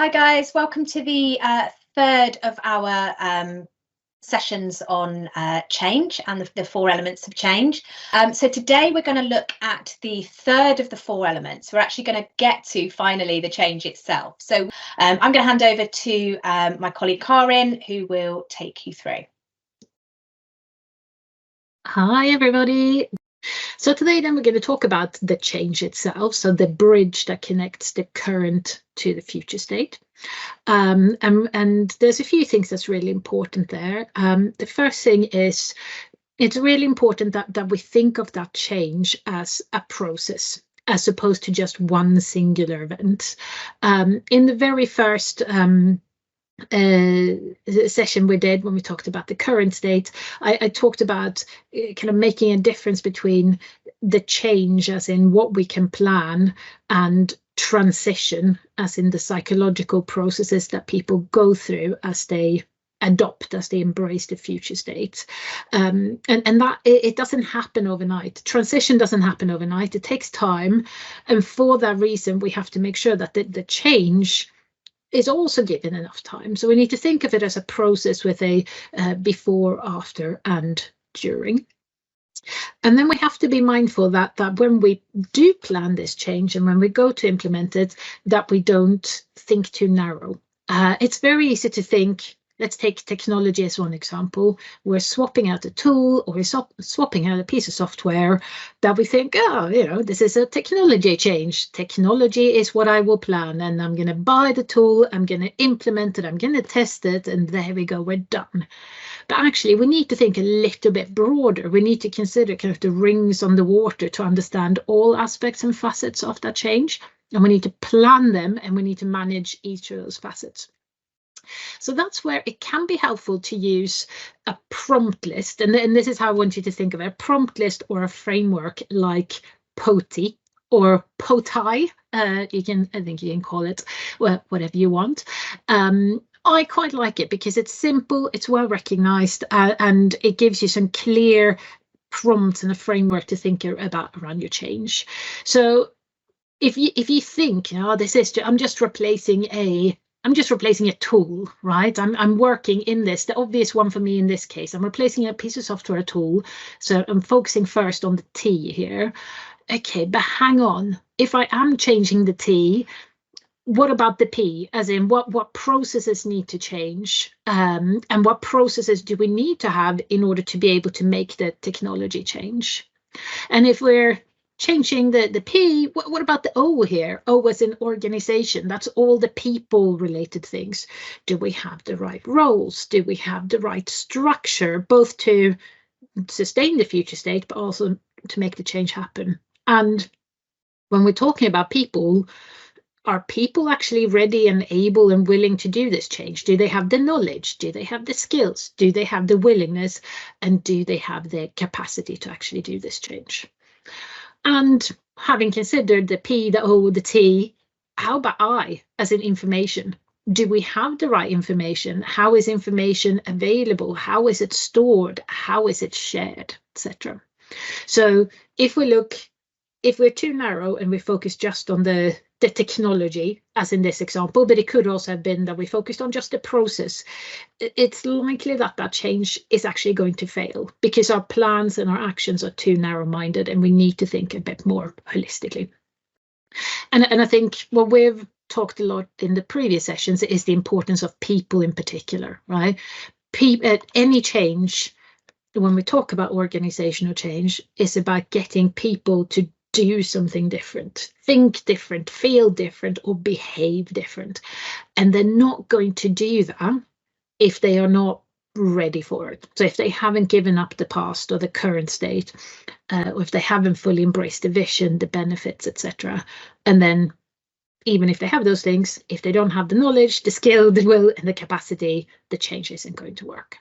Hi guys, welcome to the third of our sessions on change and the four elements of change. So today we're going to look at the third of the four elements. We're actually going to get to finally the change itself. So I'm going to hand over to my colleague Karin, who will take you through. Hi everybody. So today then we're going to talk about the change itself, so the bridge that connects the current to the future state. And there's a few things that's really important there. The first thing is it's really important that we think of that change as a process, as opposed to just one singular event. In the very first session we did when we talked about the current state, I talked about kind of making a difference between the change as in what we can plan and transition as in the psychological processes that people go through as they adopt, as they embrace the future state. And that it doesn't happen overnight. Transition doesn't happen overnight. It takes time, and for that reason we have to make sure that the change is also given enough time. So we need to think of it as a process with a before, after, and during. And then we have to be mindful that when we do plan this change and when we go to implement it, that we don't think too narrow. It's very easy to think, let's take technology as one example. We're swapping out a tool or we're swapping out a piece of software that we think, oh, you know, this is a technology change. Technology is what I will plan, and I'm going to buy the tool, I'm going to implement it, I'm going to test it, and there we go, we're done. But actually, we need to think a little bit broader. We need to consider kind of the rings on the water to understand all aspects and facets of that change. And we need to plan them, and we need to manage each of those facets. So that's where it can be helpful to use a prompt list. And this is how I want you to think of it, a prompt list or a framework like POTI or POTI. I think you can call it whatever you want. I quite like it because it's simple, it's well recognized, and it gives you some clear prompts and a framework to think about around your change. So if you think, oh, I'm just replacing a tool, right? I'm working in this, the obvious one for me in this case, I'm replacing a piece of software tool. So I'm focusing first on the T here. Okay, but hang on, if I am changing the T, what about the P? As in what processes need to change, and what processes do we need to have in order to be able to make the technology change? And if we're changing the P, what about the O here? O as in organization. That's all the people related things. Do we have the right roles? Do we have the right structure, both to sustain the future state, but also to make the change happen? And when we're talking about people, are people actually ready and able and willing to do this change? Do they have the knowledge? Do they have the skills? Do they have the willingness? And do they have the capacity to actually do this change? And having considered the P, the O, the T, how about I as in information? Do we have the right information? How is information available? How is it stored? How is it shared, etc.? So if we're too narrow and we focus just on the technology, as in this example, but it could also have been that we focused on just the process, it's likely that change is actually going to fail because our plans and our actions are too narrow-minded, and we need to think a bit more holistically. And I think what we've talked a lot in the previous sessions is the importance of people in particular, right? Any change, when we talk about organizational change, is about getting people to do something different, think different, feel different, or behave different. And they're not going to do that if they are not ready for it. So if they haven't given up the past or the current state, or if they haven't fully embraced the vision, the benefits, etc. And then even if they have those things, if they don't have the knowledge, the skill, the will, and the capacity, the change isn't going to work.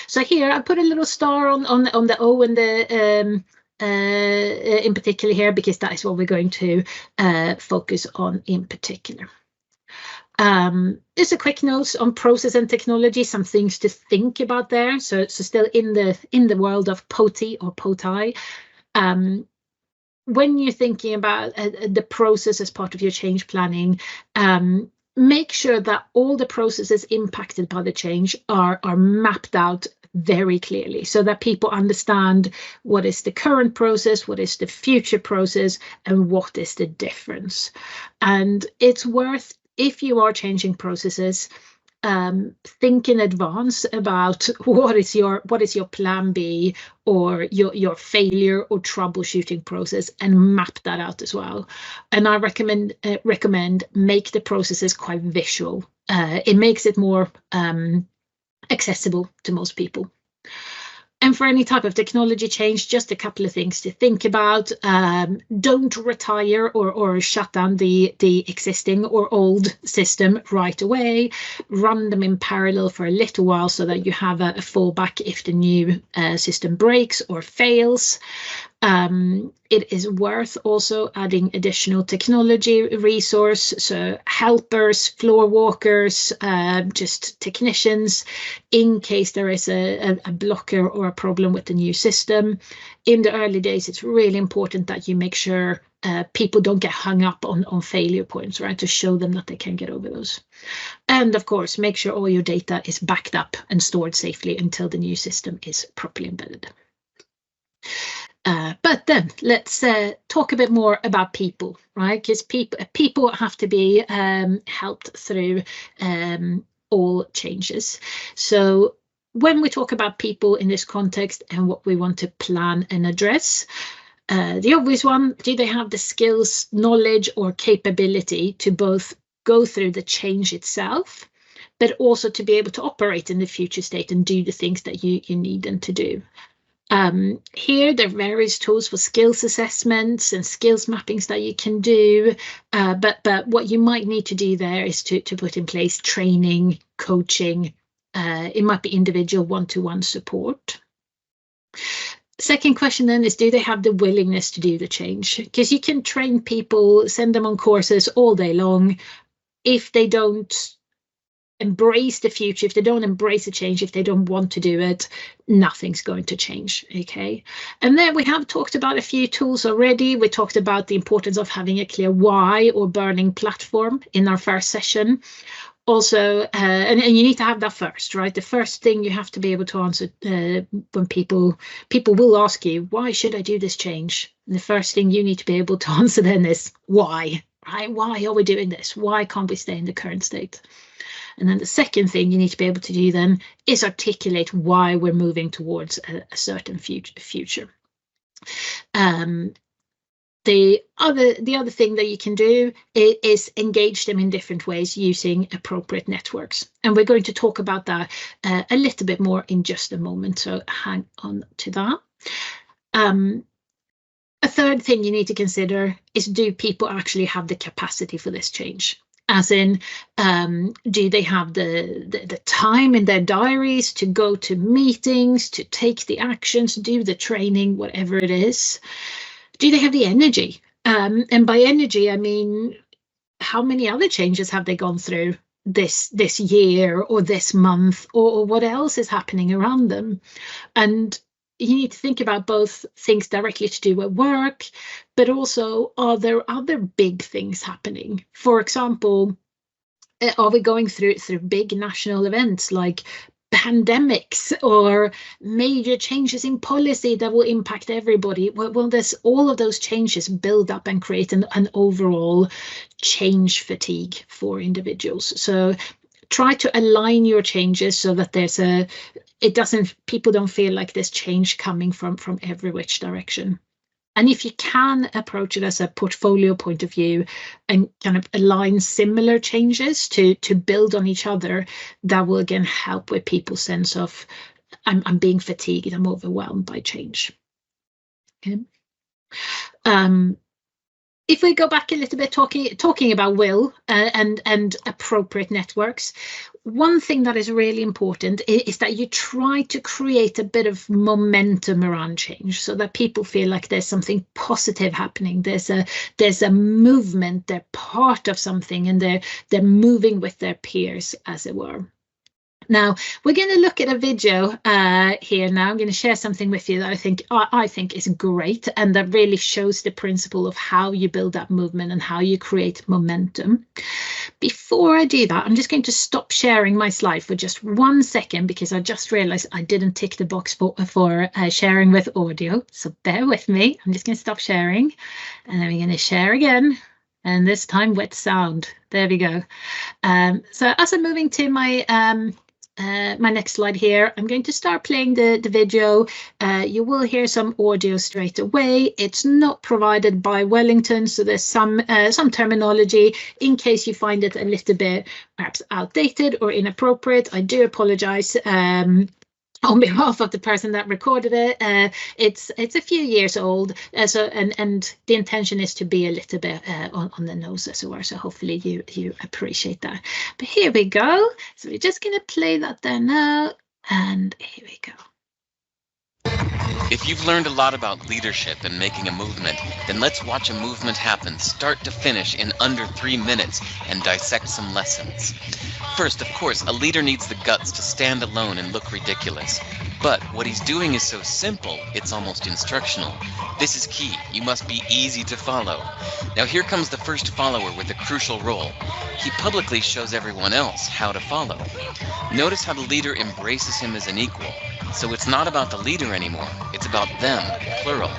So here I put a little star on the O and the in particular here, because that is what we're going to focus on in particular. Just a quick note on process and technology, some things to think about there. So still in the world of POTI or POTI, when you're thinking about the process as part of your change planning, make sure that all the processes impacted by the change are mapped out very clearly, so that people understand what is the current process, what is the future process, and what is the difference. And it's worth, if you are changing processes, think in advance about what is your plan B or your failure or troubleshooting process, and map that out as well. And I recommend make the processes quite visual. It makes it more accessible to most people. And for any type of technology change, just a couple of things to think about. Don't retire or shut down the existing or old system right away. Run them in parallel for a little while so that you have a fallback if the new system breaks or fails. It is worth also adding additional technology resource, so helpers, floor walkers, just technicians, in case there is a blocker or a problem with the new system. In the early days, it's really important that you make sure people don't get hung up on failure points, right, to show them that they can get over those. And of course, make sure all your data is backed up and stored safely until the new system is properly embedded. But then let's talk a bit more about people, right? Because people have to be helped through all changes. So when we talk about people in this context and what we want to plan and address, the obvious one, do they have the skills, knowledge, or capability to both go through the change itself, but also to be able to operate in the future state and do the things that you need them to do? Here, there are various tools for skills assessments and skills mappings that you can do, but what you might need to do there is to put in place training, coaching. It might be individual one-to-one support. Second question then is, do they have the willingness to do the change? Because you can train people, send them on courses all day long. If they don't embrace the future, if they don't embrace the change, if they don't want to do it, nothing's going to change, okay? And then we have talked about a few tools already. We talked about the importance of having a clear why or burning platform in our first session. Also, and you need to have that first, right? The first thing you have to be able to answer when people will ask you, why should I do this change? And the first thing you need to be able to answer then is why, right? Why are we doing this? Why can't we stay in the current state? And then the second thing you need to be able to do then is articulate why we're moving towards a certain future. The other thing that you can do is engage them in different ways using appropriate networks. And we're going to talk about that a little bit more in just a moment, so hang on to that. A third thing you need to consider is, do people actually have the capacity for this change? As in, do they have the time in their diaries to go to meetings, to take the actions, do the training, whatever it is? Do they have the energy? And by energy, I mean, how many other changes have they gone through this year or this month, or what else is happening around them? And you need to think about both things directly to do with work, but also, are there other big things happening? For example, are we going through big national events like pandemics or major changes in policy that will impact everybody? Well, there's all of those changes build up and create an overall change fatigue for individuals. So try to align your changes so that people don't feel like there's change coming from every which direction. And if you can approach it as a portfolio point of view and kind of align similar changes to build on each other, that will again help with people's sense of, I'm being fatigued, I'm overwhelmed by change. Okay. If we go back a little bit, talking about will and appropriate networks, one thing that is really important is that you try to create a bit of momentum around change, so that people feel like there's something positive happening. There's a movement. They're part of something, and they're moving with their peers, as it were. Now, we're going to look at a video here now. I'm going to share something with you that I think is great, and that really shows the principle of how you build that movement and how you create momentum. Before I do that, I'm just going to stop sharing my slide for just 1 second, because I just realized I didn't tick the box for sharing with audio. So bear with me. I'm just going to stop sharing, and then we're going to share again. And this time with sound. There we go. So as I'm moving to my my next slide here, I'm going to start playing the video. You will hear some audio straight away. It's not provided by Wellington, so there's some terminology. In case you find it a little bit perhaps outdated or inappropriate, I do apologize. On behalf of the person that recorded it, it's a few years old, and the intention is to be a little bit on the nose as well. So hopefully you appreciate that. But here we go. So we're just going to play that there now, and here we go. If you've learned a lot about leadership and making a movement, then let's watch a movement happen start to finish in under 3 minutes and dissect some lessons. First, of course, a leader needs the guts to stand alone and look ridiculous. But what he's doing is so simple, it's almost instructional. This is key. You must be easy to follow. Now here comes the first follower with a crucial role. He publicly shows everyone else how to follow. Notice how the leader embraces him as an equal. So it's not about the leader anymore, it's about them, plural.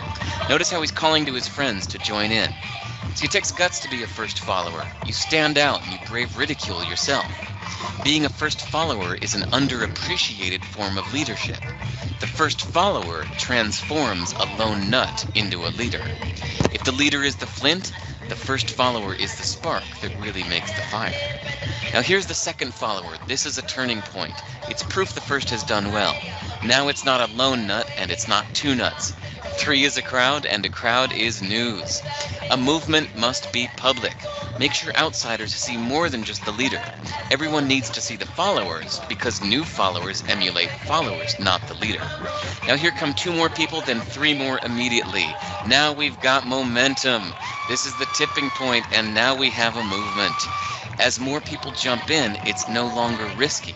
Notice how he's calling to his friends to join in. So it takes guts to be a first follower. You stand out and you brave ridicule yourself. Being a first follower is an underappreciated form of leadership. The first follower transforms a lone nut into a leader. If the leader is the flint, the first follower is the spark that really makes the fire. Now here's the second follower. This is a turning point. It's proof the first has done well. Now it's not a lone nut and it's not two nuts. 3 is a crowd, and a crowd is news. A movement must be public. Make sure outsiders see more than just the leader. Everyone needs to see the followers, because new followers emulate followers, not the leader. Now here come 2 more people, then 3 more immediately. Now we've got momentum. This is the tipping point, and now we have a movement. As more people jump in, it's no longer risky.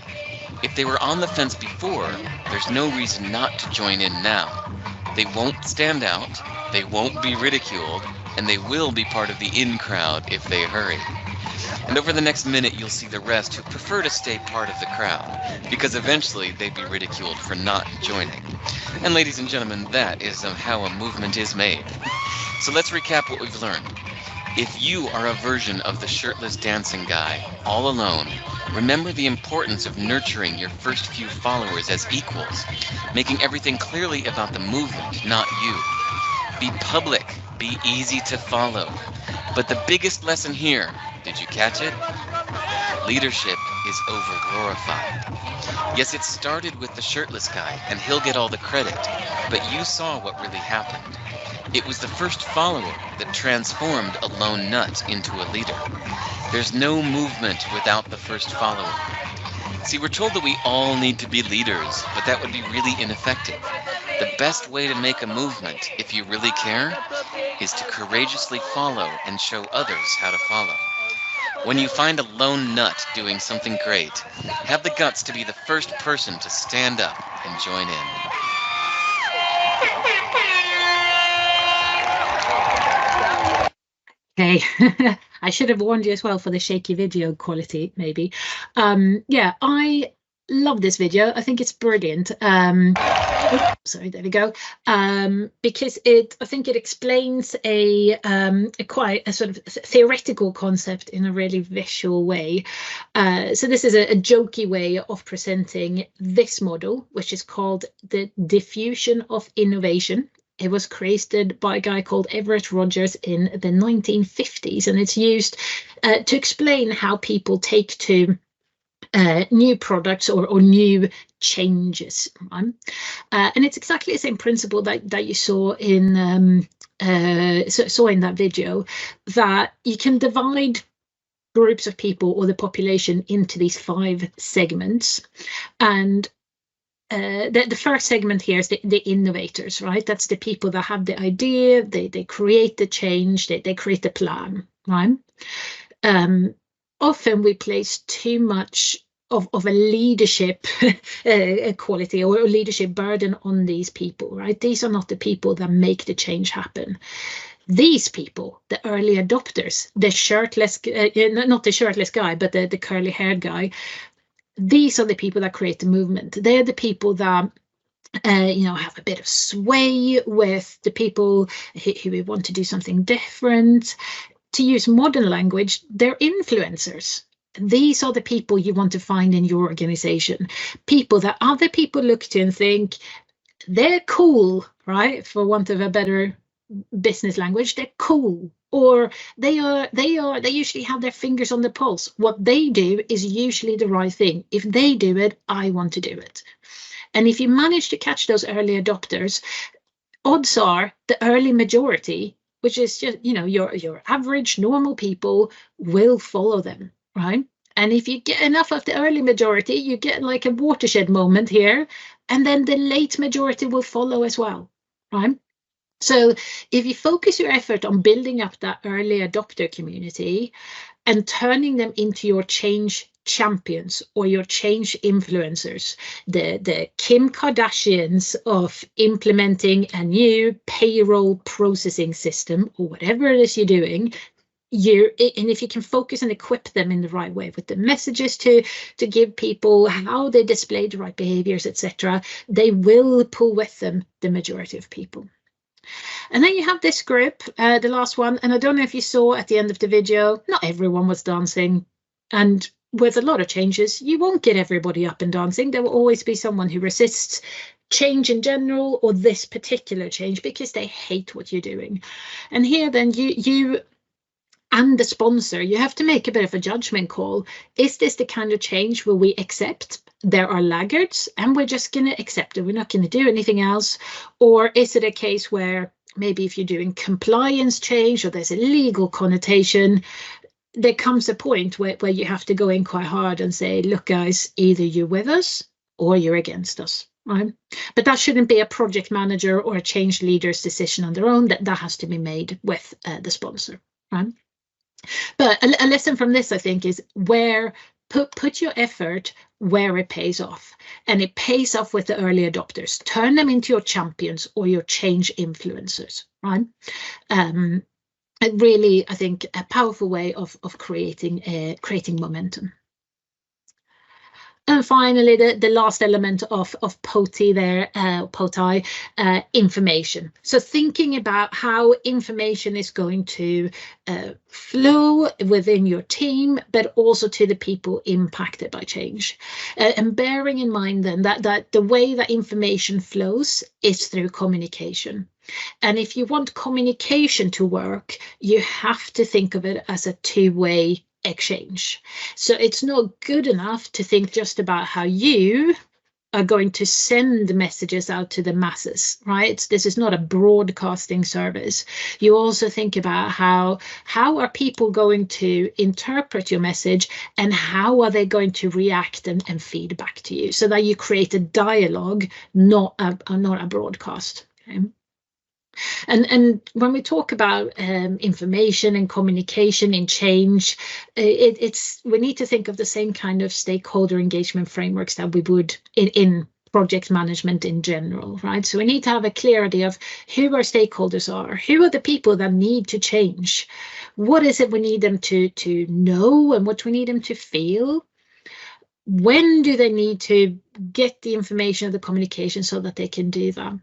If they were on the fence before, there's no reason not to join in now. They won't stand out, they won't be ridiculed, and they will be part of the in crowd if they hurry. And over the next minute, you'll see the rest who prefer to stay part of the crowd, because eventually they'd be ridiculed for not joining. And ladies and gentlemen, that is how a movement is made. So let's recap what we've learned. If you are a version of the shirtless dancing guy, all alone, remember the importance of nurturing your first few followers as equals, making everything clearly about the movement, not you. Be public, be easy to follow. But the biggest lesson here, did you catch it? Leadership is over-glorified. Yes, it started with the shirtless guy, and he'll get all the credit, but you saw what really happened. It was the first follower that transformed a lone nut into a leader. There's no movement without the first follower. See, we're told that we all need to be leaders, but that would be really ineffective. The best way to make a movement, if you really care, is to courageously follow and show others how to follow. When you find a lone nut doing something great, have the guts to be the first person to stand up and join in. Okay, I should have warned you as well for the shaky video quality, maybe. Yeah, I love this video. I think it's brilliant. Sorry, there we go. Because I think it explains a quite a sort of theoretical concept in a really visual way. So this is a jokey way of presenting this model, which is called the diffusion of innovation. It was created by a guy called Everett Rogers in the 1950s, and it's used to explain how people take to new products or new changes. Right? And it's exactly the same principle that you saw in that video, that you can divide groups of people or the population into these 5 segments. And the first segment here is the innovators, right? That's the people that have the idea, they create the change, they create the plan, right? Often we place too much of a leadership quality or a leadership burden on these people, right? These are not the people that make the change happen. These people, the early adopters, the shirtless, not the shirtless guy, but the curly haired guy, these are the people that create the movement. They're the people that have a bit of sway with the people who want to do something different. To use modern language, they're influencers. These are the people you want to find in your organization. People that other people look to and think they're cool, right? For want of a better business language, they're cool. Or they usually have their fingers on the pulse. What they do is usually the right thing. If they do it, I want to do it. And if you manage to catch those early adopters, odds are the early majority, which is just, your average normal people, will follow them, right? And if you get enough of the early majority, you get like a watershed moment here, and then the late majority will follow as well, right? So if you focus your effort on building up that early adopter community and turning them into your change champions or your change influencers, the Kim Kardashians of implementing a new payroll processing system or whatever it is you're doing, and if you can focus and equip them in the right way with the messages to give people how they display the right behaviors, etc., they will pull with them the majority of people. And then you have this group, the last one, and I don't know if you saw at the end of the video, not everyone was dancing. And with a lot of changes, you won't get everybody up and dancing. There will always be someone who resists change in general or this particular change because they hate what you're doing. And here then you and the sponsor, you have to make a bit of a judgment call. Is this the kind of change where we accept there are laggards and we're just going to accept it? We're not going to do anything else. Or is it a case where maybe if you're doing compliance change or there's a legal connotation, there comes a point where you have to go in quite hard and say, look, guys, either you're with us or you're against us, right? But that shouldn't be a project manager or a change leader's decision on their own. That has to be made with the sponsor, right? But a lesson from this, I think, is where put your effort where it pays off. And it pays off with the early adopters. Turn them into your champions or your change influencers, right? Really, I think, a powerful way of creating momentum. And finally, the last element of POTI there, POTI, information. So thinking about how information is going to flow within your team, but also to the people impacted by change. And bearing in mind then that the way that information flows is through communication. And if you want communication to work, you have to think of it as a two-way exchange. So it's not good enough to think just about how you are going to send messages out to the masses, right? This is not a broadcasting service. You also think about how are people going to interpret your message and how are they going to react and feed back to you, so that you create a dialogue, not a broadcast. Okay? And when we talk about information and communication in change, we need to think of the same kind of stakeholder engagement frameworks that we would in project management in general, right? So we need to have a clear idea of who our stakeholders are, who are the people that need to change, what is it we need them to know and what we need them to feel. When do they need to get the information or the communication so that they can do that?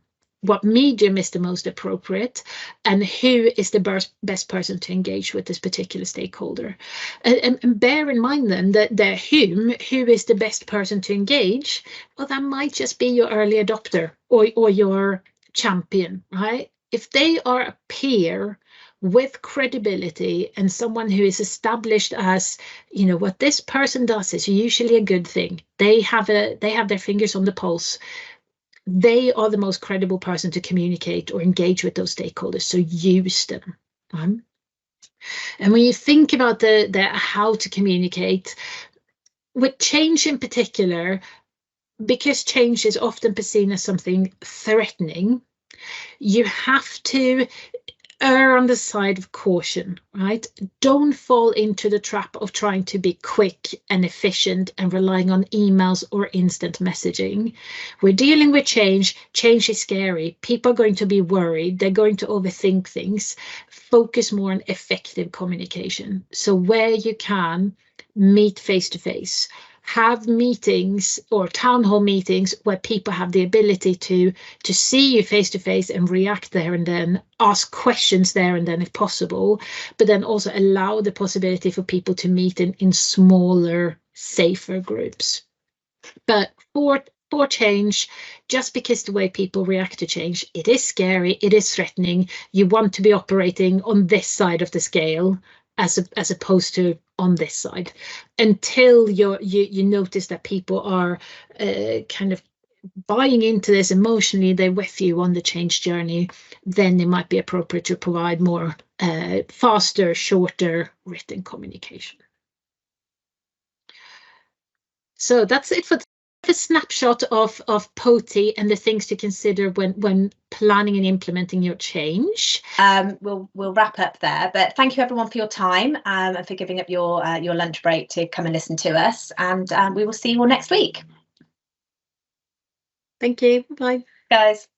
What medium is the most appropriate, and who is the best person to engage with this particular stakeholder. And bear in mind then that who is the best person to engage, well, that might just be your early adopter or your champion, right? If they are a peer with credibility and someone who is established as, what this person does is usually a good thing. They have their fingers on the pulse. They are the most credible person to communicate or engage with those stakeholders, so use them. Right? And when you think about the how to communicate, with change in particular, because change is often seen as something threatening, you have to err on the side of caution, right? Don't fall into the trap of trying to be quick and efficient and relying on emails or instant messaging. We're dealing with change. Change is scary. People are going to be worried. They're going to overthink things. Focus more on effective communication. So where you can, meet face to face. Have meetings or town hall meetings where people have the ability to see you face to face and react there and then, ask questions there and then if possible, but then also allow the possibility for people to meet in smaller, safer groups. But for change, just because the way people react to change, it is scary, it is threatening. You want to be operating on this side of the scale as opposed to on this side, until you notice that people are kind of buying into this emotionally, they're with you on the change journey, then it might be appropriate to provide more faster, shorter written communication. So that's it for a snapshot of POTI and the things to consider when planning and implementing your change. We'll wrap up there, but thank you everyone for your time and for giving up your lunch break to come and listen to us, and we will see you all next week. Thank you. Bye. Guys.